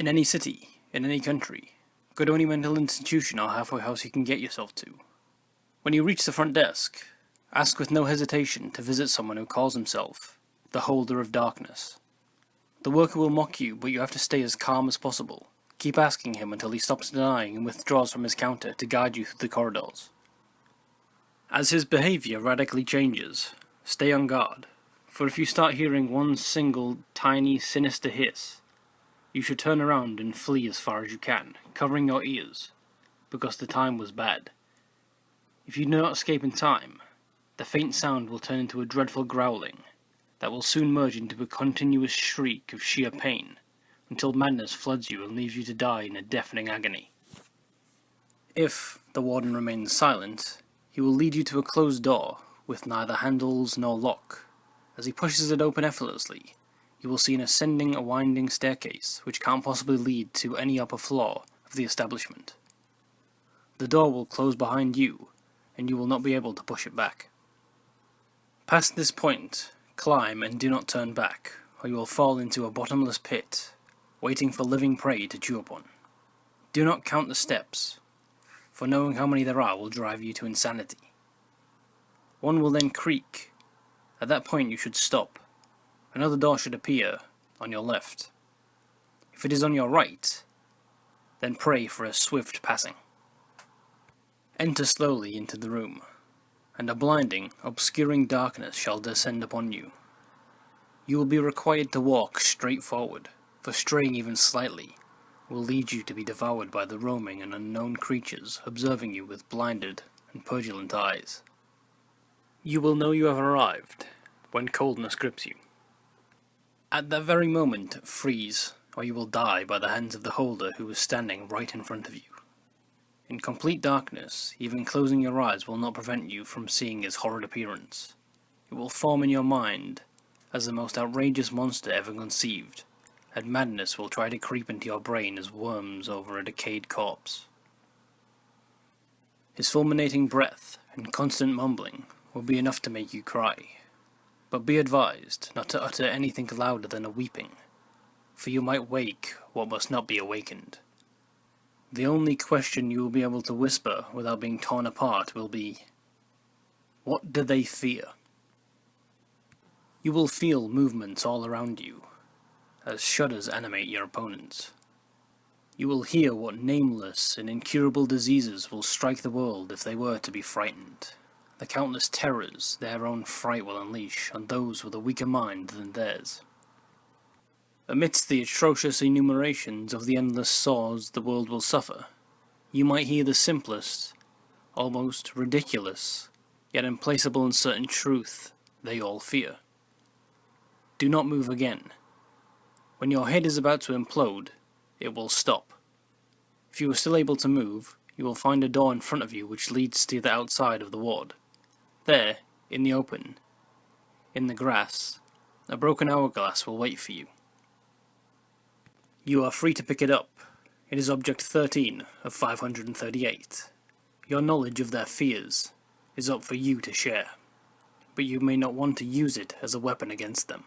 In any city, in any country, go to any mental institution or halfway house you can get yourself to. When you reach the front desk, ask with no hesitation to visit someone who calls himself the Holder of Darkness. The worker will mock you, but you have to stay as calm as possible. Keep asking him until he stops denying and withdraws from his counter to guide you through the corridors. As his behaviour radically changes, stay on guard, for if you start hearing one single, tiny, sinister hiss, you should turn around and flee as far as you can, covering your ears, because the time was bad. If you do not escape in time, the faint sound will turn into a dreadful growling that will soon merge into a continuous shriek of sheer pain, until madness floods you and leaves you to die in a deafening agony. If the warden remains silent, he will lead you to a closed door with neither handles nor lock. As he pushes it open effortlessly, you will see an ascending, winding staircase which can't possibly lead to any upper floor of the establishment. The door will close behind you, and you will not be able to push it back. Past this point, climb and do not turn back, or you will fall into a bottomless pit, waiting for living prey to chew upon. Do not count the steps, for knowing how many there are will drive you to insanity. One will then creak. At that point you should stop. Another door should appear on your left. If it is on your right, then pray for a swift passing. Enter slowly into the room, and a blinding, obscuring darkness shall descend upon you. You will be required to walk straight forward, for straying even slightly will lead you to be devoured by the roaming and unknown creatures observing you with blinded and purulent eyes. You will know you have arrived when coldness grips you. At that very moment, freeze, or you will die by the hands of the holder who is standing right in front of you. In complete darkness, even closing your eyes will not prevent you from seeing his horrid appearance. It will form in your mind as the most outrageous monster ever conceived, and madness will try to creep into your brain as worms over a decayed corpse. His fulminating breath and constant mumbling will be enough to make you cry, but be advised not to utter anything louder than a weeping, for you might wake what must not be awakened. The only question you will be able to whisper without being torn apart will be, "What do they fear?" You will feel movements all around you, as shudders animate your opponents. You will hear what nameless and incurable diseases will strike the world if they were to be frightened, the countless terrors their own fright will unleash on those with a weaker mind than theirs. Amidst the atrocious enumerations of the endless sores the world will suffer, you might hear the simplest, almost ridiculous, yet implacable and certain truth they all fear. Do not move again. When your head is about to implode, it will stop. If you are still able to move, you will find a door in front of you which leads to the outside of the ward. There, in the open, in the grass, a broken hourglass will wait for you. You are free to pick it up. It is object 13 of 538. Your knowledge of their fears is up for you to share, but you may not want to use it as a weapon against them.